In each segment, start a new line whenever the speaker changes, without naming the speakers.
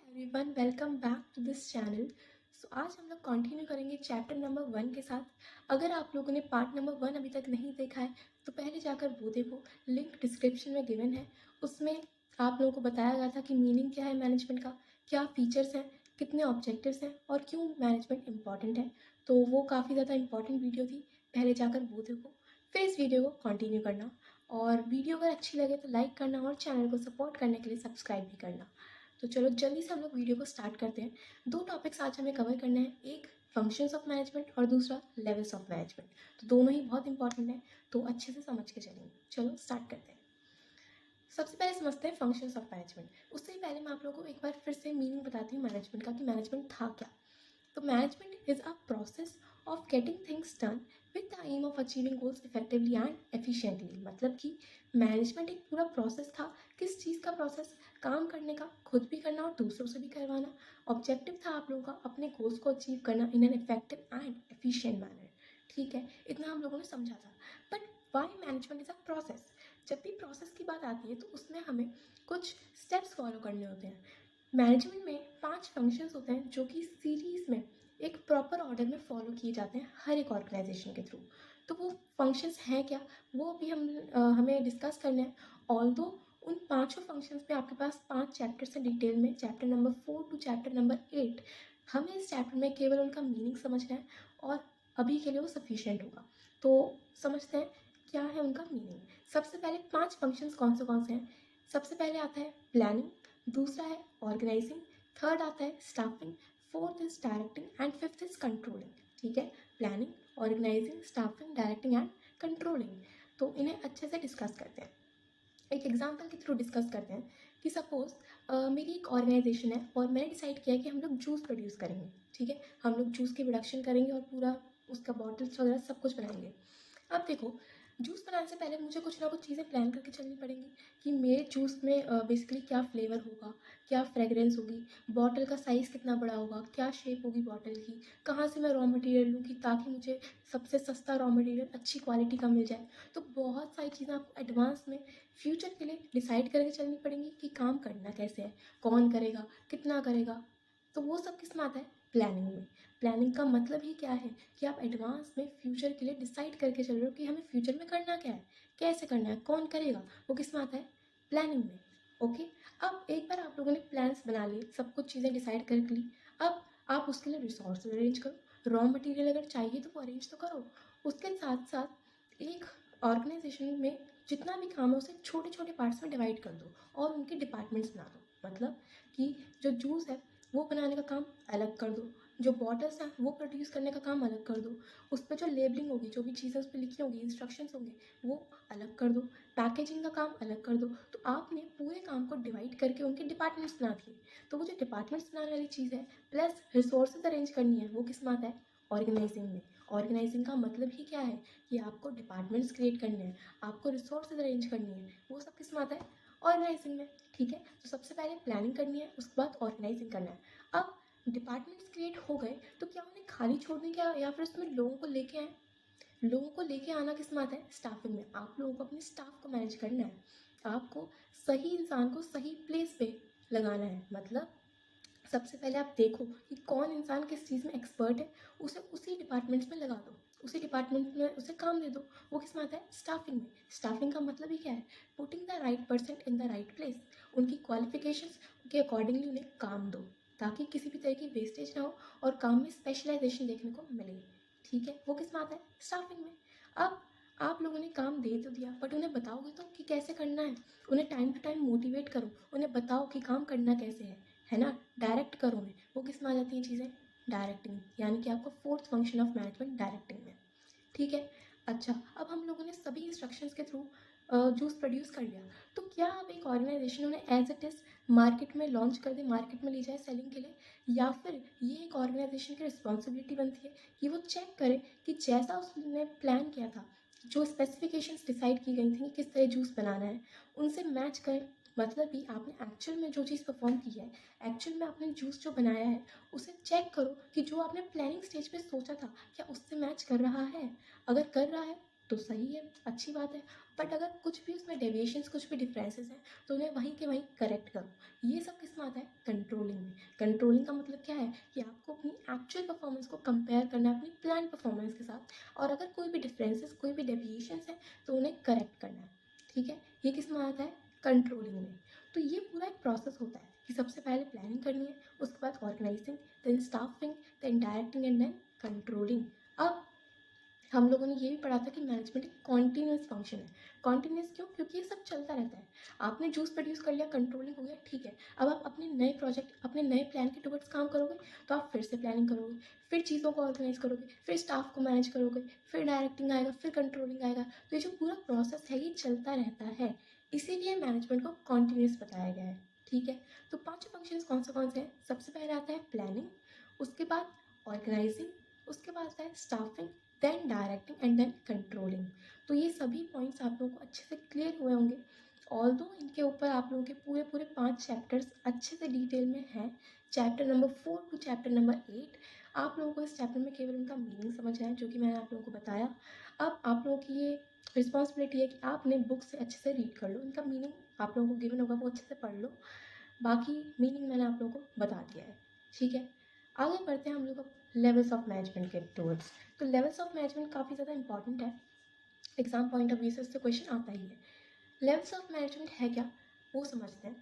Everyone, welcome back to this channel. आज हम लोग कंटिन्यू करेंगे चैप्टर नंबर 1 के साथ। अगर आप लोगों ने पार्ट नंबर 1 अभी तक नहीं देखा है तो पहले जाकर वो देखो, लिंक डिस्क्रिप्शन में गिवन है। उसमें आप लोगों को बताया गया था कि मीनिंग क्या है मैनेजमेंट का, क्या फीचर्स हैं, कितने ऑब्जेक्टिव्स हैं और क्यों मैनेजमेंट इम्पॉर्टेंट है। तो वो काफ़ी ज़्यादा इंपॉर्टेंट वीडियो थी, पहले जाकर वो देखो, फिर इस वीडियो को कंटिन्यू करना। और वीडियो अगर अच्छी लगे तो लाइक करना और चैनल को सपोर्ट करने के लिए सब्सक्राइब भी करना। तो चलो जल्दी से हम लोग वीडियो को स्टार्ट करते हैं। दो टॉपिक्स आज हमें कवर करने हैं, एक फंक्शंस ऑफ मैनेजमेंट और दूसरा लेवल्स ऑफ मैनेजमेंट। तो दोनों ही बहुत इंपॉर्टेंट हैं, तो अच्छे से समझ के चलेंगे। चलो स्टार्ट करते हैं। सबसे पहले समझते हैं फंक्शंस ऑफ मैनेजमेंट। उससे पहले मैं आप लोगों को एक बार फिर से मीनिंग बताती हूँ मैनेजमेंट का, कि मैनेजमेंट था क्या। तो management is a process of getting things done with the aim of achieving goals effectively and efficiently. मतलब कि मैनेजमेंट एक पूरा प्रोसेस था। किस चीज़ का प्रोसेस? काम करने का, खुद भी करना और दूसरों से भी करवाना। ऑब्जेक्टिव था आप लोगों का अपने गोल्स को अचीव करना in an effective and efficient manner. ठीक है, इतना हम लोगों ने समझा था। But why management is a process? जब भी प्रोसेस की बात आती है तो उसमें हमें कुछ स्टेप्स फॉलो करने होते हैं। मैनेजमेंट में 5 फंक्शंस होते हैं जो कि सीरीज़ में एक प्रॉपर ऑर्डर में फॉलो किए जाते हैं हर एक ऑर्गेनाइजेशन के थ्रू। तो वो फंक्शंस हैं क्या, वो भी हमें डिस्कस करने हैं। ऑल्दो उन पांचों फंक्शंस पे आपके पास 5 चैप्टर्स हैं डिटेल में, chapter number 4 to chapter number 8। हमें इस चैप्टर में केवल उनका मीनिंग समझना है और अभी के लिए वो सफिशिएंट होगा। तो समझते हैं क्या है उनका मीनिंग। सबसे पहले 5 फंक्शंस कौन से हैं। सबसे पहले आता है प्लानिंग, दूसरा है ऑर्गेनाइजिंग, थर्ड आता है staffing, fourth is directing and fifth is controlling. ठीक है, planning, organising, staffing, directing and controlling. तो इन्हें अच्छे से डिस्कस करते हैं, एक एग्जाम्पल के थ्रू डिस्कस करते हैं। कि सपोज मेरी एक ऑर्गेनाइजेशन है और मैंने डिसाइड किया है कि हम लोग जूस प्रोड्यूस करेंगे। ठीक है, हम लोग जूस की प्रोडक्शन करेंगे और पूरा उसका बॉटल्स वगैरह सब कुछ बनाएंगे। अब देखो, जूस बनाने से पहले मुझे कुछ ना कुछ चीज़ें प्लान करके चलनी पड़ेंगी कि मेरे जूस में बेसिकली क्या फ्लेवर होगा, क्या फ्रेगरेंस होगी, बॉटल का साइज़ कितना बड़ा होगा, क्या शेप होगी बॉटल की, कहाँ से मैं रॉ मटेरियल लूँगी ताकि मुझे सबसे सस्ता रॉ मटेरियल अच्छी क्वालिटी का मिल जाए। तो बहुत सारी चीज़ें आपको एडवांस में फ्यूचर के लिए डिसाइड करके चलनी पड़ेंगी कि काम करना कैसे है, कौन करेगा, कितना करेगा। तो वो सब किस में आता है? प्लानिंग में। प्लानिंग का मतलब ही क्या है कि आप एडवांस में फ्यूचर के लिए डिसाइड करके चल रहे हो कि हमें फ्यूचर में करना क्या है, कैसे करना है, कौन करेगा। वो किस में आता है? प्लानिंग में। ओके, अब एक बार आप लोगों ने प्लान्स बना लिए, सब कुछ चीज़ें डिसाइड कर ली, अब आप उसके लिए रिसोर्स अरेंज करो। रॉ मटेरियल अगर चाहिए तो वो अरेंज तो करो। उसके साथ साथ एक ऑर्गेनाइजेशन में जितना भी काम है उसे छोटे छोटे पार्ट्स में डिवाइड कर दो और उनके डिपार्टमेंट्स बना दो। मतलब कि जो जूस है वो बनाने का काम अलग कर दो, जो बॉटल्स हैं वो प्रोड्यूस करने का काम अलग कर दो, उस पर जो लेबलिंग होगी, जो भी चीज़ें उस पर लिखी होंगी, इंस्ट्रक्शंस होंगे, वो अलग कर दो, पैकेजिंग का काम अलग कर दो। तो आपने पूरे काम को डिवाइड करके उनके डिपार्टमेंट्स बना दिए। तो वो जो डिपार्टमेंट्स बनाने वाली चीज़ है प्लस रिसोर्सेज अरेंज करनी है, वो किस में आता है? ऑर्गेनाइजिंग में। ऑर्गेनाइजिंग का मतलब ही क्या है कि आपको डिपार्टमेंट्स क्रिएट करने हैं, आपको रिसोर्सेज अरेंज करनी है, वो सब किस में आता है? ऑर्गेनाइजिंग में। ठीक है, तो सबसे पहले प्लानिंग करनी है, उसके बाद ऑर्गेनाइजिंग करना है। अब डिपार्टमेंट्स क्रिएट हो गए तो क्या उन्हें खाली छोड़ दें क्या, या फिर उसमें लोगों को लेके आए? लोगों को लेके आना किस में आता है? स्टाफिंग में। आप लोगों को अपने स्टाफ को मैनेज करना है, आपको सही इंसान को सही प्लेस पे लगाना है। मतलब सबसे पहले आप देखो कि कौन इंसान किस चीज़ में एक्सपर्ट है, उसे उसी डिपार्टमेंट्स में लगा दो, उसी डिपार्टमेंट में उसे काम दे दो। वो किस में आता है? स्टाफिंग में। स्टाफिंग का मतलब ही क्या है? Putting the right person in the right place. उनकी क्वालिफिकेशंस के अकॉर्डिंगली उन्हें काम दो ताकि किसी भी तरह की वेस्टेज ना हो और काम में स्पेशलाइजेशन देखने को मिले। ठीक है, वो किस में आता है? स्टाफिंग में। अब आप लोगों ने काम दे तो दिया, बट उन्हें बताओगे तो कि कैसे करना है। उन्हें टाइम टू टाइम मोटिवेट करो, उन्हें बताओ कि काम करना कैसे है ना। डायरेक्ट करो उन्हें, वो किस में आ जाती हैं चीज़ें? डायरेक्टिंग। यानी कि आपका fourth function of management directing में। ठीक है, अच्छा, अब हम लोगों ने सभी इंस्ट्रक्शंस के थ्रू जूस प्रोड्यूस कर लिया, तो क्या अब एक ऑर्गेनाइजेशन उन्हें एज इट इज़ मार्केट में लॉन्च कर दे, मार्केट में ले जाए सेलिंग के लिए, या फिर ये एक ऑर्गेनाइजेशन की रिस्पॉन्सिबिलिटी बनती है कि वो चेक करे कि जैसा उसने प्लान किया था, जो स्पेसिफिकेशंस डिसाइड की गई थी कि किस तरह जूस बनाना है, उनसे मैच करें। मतलब कि आपने एक्चुअल में जो चीज़ परफॉर्म की है, एक्चुअल में आपने जूस जो बनाया है, उसे चेक करो कि जो आपने प्लानिंग स्टेज पे सोचा था क्या उससे मैच कर रहा है। अगर कर रहा है तो सही है, अच्छी बात है। बट अगर कुछ भी उसमें डेविएशंस, कुछ भी डिफरेंसेस हैं तो उन्हें वहीं के वहीं करेक्ट करो। ये सब किस में आता है? कंट्रोलिंग में। कंट्रोलिंग का मतलब क्या है कि आपको अपनी एक्चुअल परफॉर्मेंस को कंपेयर करना है अपनी प्लान परफॉर्मेंस के साथ, और अगर कोई भी डिफरेंसेस, कोई भी डेविएशंस है तो उन्हें करेक्ट करना है। ठीक है, ये किस में आता है? कंट्रोलिंग में। तो ये पूरा एक प्रोसेस होता है कि सबसे पहले प्लानिंग करनी है, उसके बाद organising, then staffing, then directing and then controlling. अब हम लोगों ने ये भी पढ़ा था कि मैनेजमेंट एक कॉन्टीन्यूस फंक्शन है। कॉन्टीन्यूस क्यों? क्योंकि ये सब चलता रहता है। आपने जूस प्रोड्यूस कर लिया, कंट्रोलिंग हो गया, ठीक है। अब आप अपने नए प्रोजेक्ट, अपने नए प्लान के टुवर्ड्स काम करोगे, तो आप फिर से प्लानिंग करोगे, फिर चीज़ों को ऑर्गेनाइज करोगे, फिर स्टाफ को मैनेज करोगे, फिर डायरेक्टिंग आएगा, फिर कंट्रोलिंग आएगा। तो ये जो पूरा प्रोसेस है ये चलता रहता है, इसीलिए मैनेजमेंट को कॉन्टीन्यूस बताया गया है। ठीक है, तो पांचों फंक्शंस कौन से हैं? सबसे पहले आता है प्लानिंग, उसके बाद ऑर्गेनाइजिंग, उसके बाद आता है staffing, then directing and then controlling. तो ये सभी पॉइंट्स आप लोगों को अच्छे से क्लियर हुए होंगे। ऑल्दो इनके ऊपर आप लोगों के पूरे पूरे 5 चैप्टर्स अच्छे से डिटेल में हैं, chapter number 4 to chapter number 8। आप लोगों को इस चैप्टर में केवल उनका मीनिंग समझना है, जो कि मैंने आप लोगों को बताया। अब आप लोगों की ये रिस्पॉन्सिबिलिटी है कि आपने बुक से अच्छे से रीड कर लो, इनका मीनिंग आप लोगों को गिवन होगा वो अच्छे से पढ़ लो। बाकी मीनिंग मैंने आप लोगों को बता दिया है। ठीक है, आगे बढ़ते हैं हम लोग लेवल्स ऑफ मैनेजमेंट के टूवर्ड्स। तो लेवल्स ऑफ मैनेजमेंट काफ़ी ज़्यादा इंपॉर्टेंट है, एग्जाम पॉइंट ऑफ व्यू से इससे क्वेश्चन आता ही है। लेवल्स ऑफ मैनेजमेंट है क्या, वो समझते हैं।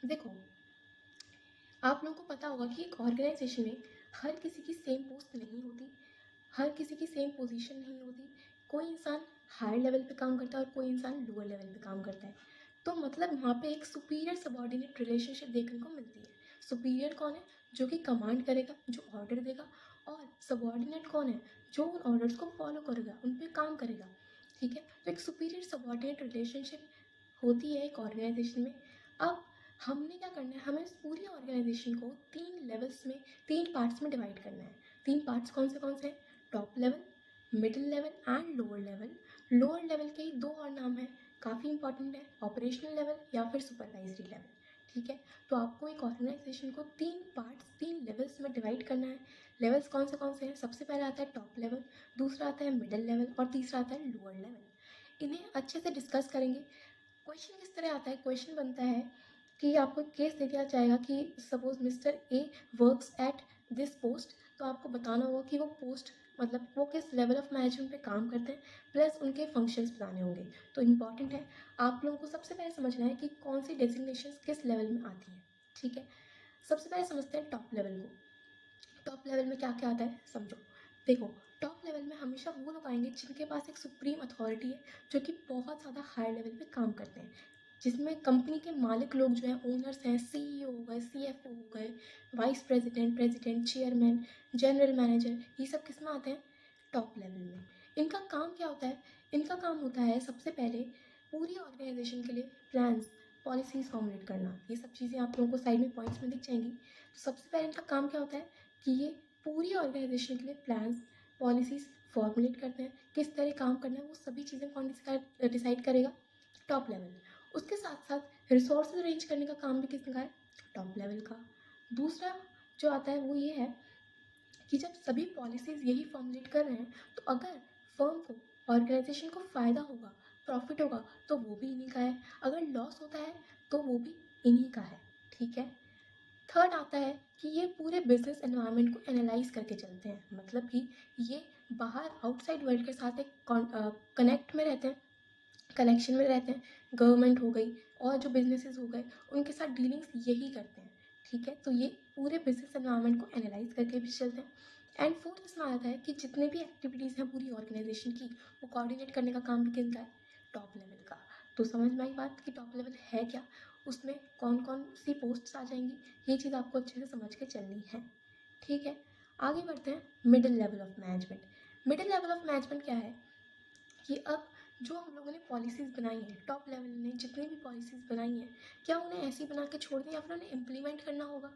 देखो, आप लोगों को पता होगा कि एक ऑर्गेनाइजेशन में हर किसी की सेम पोस्ट नहीं होती, हर किसी की सेम पोजीशन नहीं होती। कोई इंसान हायर लेवल पे काम करता है और कोई इंसान लोअर लेवल पे काम करता है। तो मतलब वहाँ पे एक सुपीरियर सबॉर्डिनेट रिलेशनशिप देखने को मिलती है। सुपीरियर कौन है? जो कि कमांड करेगा, जो ऑर्डर देगा, और सबॉर्डिनेट कौन है? जो उन ऑर्डर्स को फॉलो करेगा, उन पर काम करेगा। ठीक है, तो एक सुपीरियर सबॉर्डिनेट रिलेशनशिप होती है एक ऑर्गेनाइजेशन में। अब हमने क्या करना है, हमें इस पूरी ऑर्गेनाइजेशन को 3 लेवल्स में, 3 पार्ट्स में डिवाइड करना है। 3 पार्ट्स कौन से हैं? Top level, middle level and lower level. Lower level के ही 2 और नाम हैं, काफ़ी इंपॉर्टेंट है, ऑपरेशनल लेवल या फिर सुपरवाइजरी लेवल। ठीक है, तो आपको एक ऑर्गेनाइजेशन को 3 पार्ट्स, 3 लेवल्स में डिवाइड करना है। लेवल्स कौन से हैं? सबसे पहले आता है टॉप लेवल, दूसरा आता है मिडिल लेवल और तीसरा आता है लोअर लेवल। इन्हें अच्छे से डिस्कस करेंगे। क्वेश्चन किस तरह आता है? क्वेश्चन बनता है कि आपको केस दे दिया जाएगा कि suppose mister A works at this post, तो आपको बताना होगा कि वो पोस्ट मतलब वो किस लेवल ऑफ मैनेजमेंट पे काम करते हैं, प्लस उनके फंक्शंस बताने होंगे। तो इम्पॉर्टेंट है, आप लोगों को सबसे पहले समझना है कि कौन सी डेजिग्नेशंस किस लेवल में आती हैं। ठीक है, सबसे पहले समझते हैं टॉप लेवल को। टॉप लेवल में क्या क्या आता है समझो। देखो, टॉप लेवल में हमेशा वो लोग आएंगे जिनके पास एक सुप्रीम अथॉरिटी है, जो कि बहुत ज़्यादा हाई लेवल पे काम करते हैं, जिसमें कंपनी के मालिक लोग जो हैं, ओनर्स हैं, सीईओ हो गए, सीएफओ हो गए, vice president, president, chairman, general manager, ये सब किस में आते हैं? टॉप लेवल में। इनका काम क्या होता है? इनका काम होता है सबसे पहले पूरी ऑर्गेनाइजेशन के लिए प्लान्स, पॉलिसीज़ फॉर्मुलेट करना। ये सब चीज़ें आप लोगों को साइड में पॉइंट्स में दिख जाएंगी। तो सबसे पहले इनका काम क्या होता है कि ये पूरी ऑर्गेनाइजेशन के लिए प्लान्स, पॉलिसीज़ फॉर्मुलेट करते हैं। किस तरह काम करना है वो सभी चीज़ें कौन डिसाइड करेगा? Top level. उसके साथ साथ रिसोर्सेज अरेंज करने का काम भी किसका है? टॉप लेवल का। दूसरा जो आता है वो ये है कि जब सभी पॉलिसीज़ यही फॉर्मुलेट कर रहे हैं, तो अगर फर्म को, ऑर्गेनाइजेशन को फ़ायदा होगा, प्रॉफिट होगा, तो वो भी इन्हीं का है। अगर लॉस होता है तो वो भी इन्हीं का है। ठीक है, थर्ड आता है कि ये पूरे बिजनेस एनवायरनमेंट को एनालाइज करके चलते हैं, मतलब कि ये बाहर आउटसाइड वर्ल्ड के साथ एक कनेक्ट में रहते हैं, कनेक्शन में रहते हैं। गवर्नमेंट हो गई और जो बिजनेसेस हो गए, उनके साथ डीलिंग्स यही करते हैं। ठीक है, तो ये पूरे बिजनेस एनवायरनमेंट को एनालाइज करके भी चलते हैं। एंड फोर्थ इसमें आता है कि जितने भी एक्टिविटीज़ हैं पूरी ऑर्गेनाइजेशन की, वो कोऑर्डिनेट करने का काम भी किसका है? टॉप लेवल का। तो समझ में आई बात कि टॉप लेवल है क्या, उसमें कौन कौन सी पोस्ट्स आ जाएंगी, ये चीज़ आपको अच्छे से समझ के चलनी है। ठीक है, आगे बढ़ते हैं middle level of management. Middle level of management क्या है कि अब जो हम लोगों ने पॉलिसीज़ बनाई हैं, टॉप लेवल ने जितनी भी पॉलिसीज़ बनाई हैं, क्या उन्हें ऐसी बना के छोड़ दें या फिर उन्हें इम्प्लीमेंट करना होगा?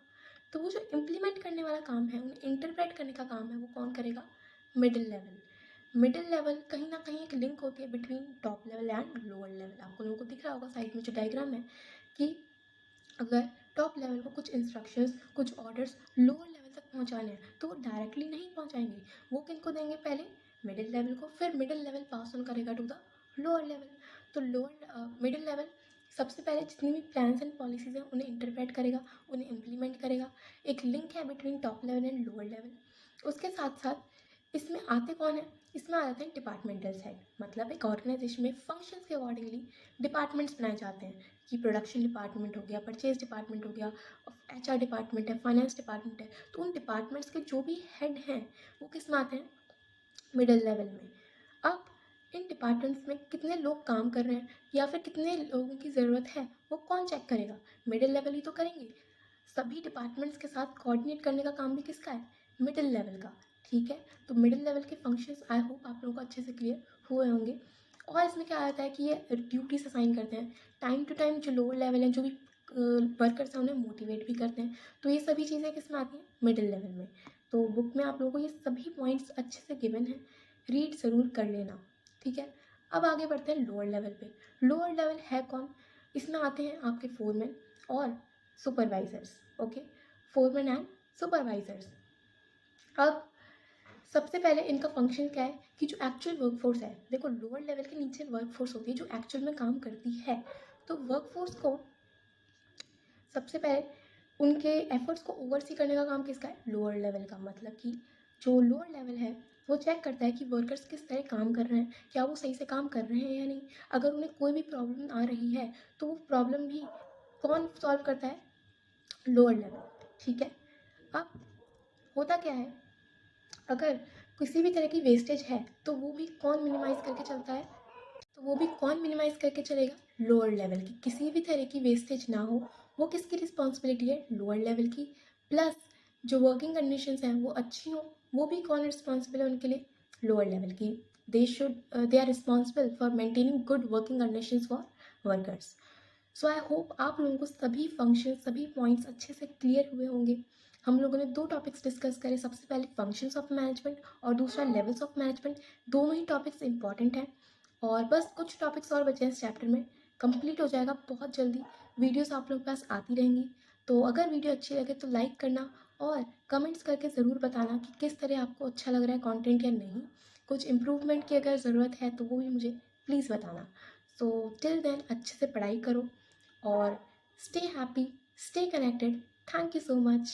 तो वो जो इम्प्लीमेंट करने वाला काम है, उन्हें इंटरप्रेट करने का काम है, वो कौन करेगा? Middle level. मिडिल लेवल कहीं ना कहीं एक लिंक होती है between top level and lower level. आपको लोगों को दिख रहा होगा साइड में जो डायग्राम है कि अगर टॉप लेवल को कुछ इंस्ट्रक्शंस, कुछ ऑर्डर्स लोअर लेवल तक पहुंचाने हैं, तो वो डायरेक्टली नहीं पहुंचाएंगे, वो किनको देंगे? पहले मिडिल लेवल को, फिर मिडिल लेवल पास ऑन करेगा टू द लोअर लेवल। तो लोअर मिडिल लेवल सबसे पहले जितनी भी प्लान्स एंड पॉलिसीज़ हैं उन्हें इंटरप्रेट करेगा, उन्हें इम्प्लीमेंट करेगा। एक लिंक है between top level and lower level. उसके साथ साथ इसमें आते कौन है, इसमें आ जाते हैं डिपार्टमेंटल साइड। मतलब एक ऑर्गेनाइजेशन में फंक्शंस के अकॉर्डिंगली डिपार्टमेंट्स बनाए जाते हैं कि प्रोडक्शन डिपार्टमेंट हो गया, परचेज डिपार्टमेंट हो गया, HR डिपार्टमेंट है, फाइनेंस डिपार्टमेंट है। तो उन डिपार्टमेंट्स के जो भी हेड हैं वो किस में आते हैं, मिडिल लेवल में। अब इन डिपार्टमेंट्स में कितने लोग काम कर रहे हैं या फिर कितने लोगों की ज़रूरत है वो कौन चेक करेगा, मिडिल लेवल ही तो करेंगे। सभी डिपार्टमेंट्स के साथ कोऑर्डिनेट करने का काम भी किसका है, मिडिल लेवल का। ठीक है, तो मिडिल लेवल के फंक्शंस आई होप आप लोगों को अच्छे से क्लियर हुए होंगे। और इसमें क्या आता है कि ये ड्यूटीज असाइन करते हैं टाइम टू टाइम। जो लोअर लेवल है, जो भी वर्कर्स हैं, उन्हें मोटिवेट भी करते हैं। तो ये सभी चीज़ें किस में आती हैं, मिडिल लेवल में। तो बुक में आप लोगों को ये सभी पॉइंट्स अच्छे से गिवन है, रीड ज़रूर कर लेना। ठीक है, अब आगे बढ़ते हैं लोअर लेवल पे। लोअर लेवल है कौन, इसमें आते हैं आपके फोरमैन और supervisors. Okay, foreman and supervisors. अब सबसे पहले इनका फंक्शन क्या है कि जो एक्चुअल वर्कफोर्स है, देखो लोअर लेवल के नीचे वर्कफोर्स होती है जो एक्चुअल में काम करती है। तो वर्कफोर्स को सबसे पहले उनके एफर्ट्स को ओवरसी करने का काम किसका है, लोअर लेवल का। मतलब कि जो लोअर लेवल है वो चेक करता है कि वर्कर्स किस तरह काम कर रहे हैं, क्या वो सही से काम कर रहे हैं या नहीं। अगर उन्हें कोई भी प्रॉब्लम आ रही है तो वो प्रॉब्लम भी कौन सॉल्व करता है, लोअर लेवल। ठीक है, अब होता क्या है, अगर किसी भी तरह की वेस्टेज है तो वो भी कौन मिनिमाइज़ करके चलता है, तो वो भी कौन मिनिमाइज़ करके चलेगा, लोअर लेवल की। किसी भी तरह की वेस्टेज ना हो वो किसकी रिस्पॉन्सिबिलिटी है, लोअर लेवल की। प्लस जो वर्किंग कंडीशंस हैं वो अच्छी हो, वो भी कौन रिस्पॉन्सिबल है उनके लिए, लोअर लेवल की। They are responsible for maintaining good working conditions for workers. So I hope आप लोगों को सभी फंक्शन, सभी पॉइंट्स अच्छे से क्लियर हुए होंगे। हम लोगों ने दो टॉपिक्स डिस्कस करे, सबसे पहले फंक्शंस ऑफ मैनेजमेंट और दूसरा लेवल्स ऑफ मैनेजमेंट। दोनों ही टॉपिक्स इंपॉर्टेंट हैं और बस कुछ टॉपिक्स और बचे हैं इस चैप्टर में, कंप्लीट हो जाएगा बहुत जल्दी। वीडियोस आप लोगों के पास आती रहेंगी। तो अगर वीडियो अच्छी लगे तो लाइक करना और कमेंट्स करके ज़रूर बताना कि किस तरह आपको अच्छा लग रहा है कंटेंट या नहीं। कुछ इम्प्रूवमेंट की अगर ज़रूरत है तो वो भी मुझे प्लीज़ बताना। सो टिल देन अच्छे से पढ़ाई करो और stay happy, stay connected. Thank you so much.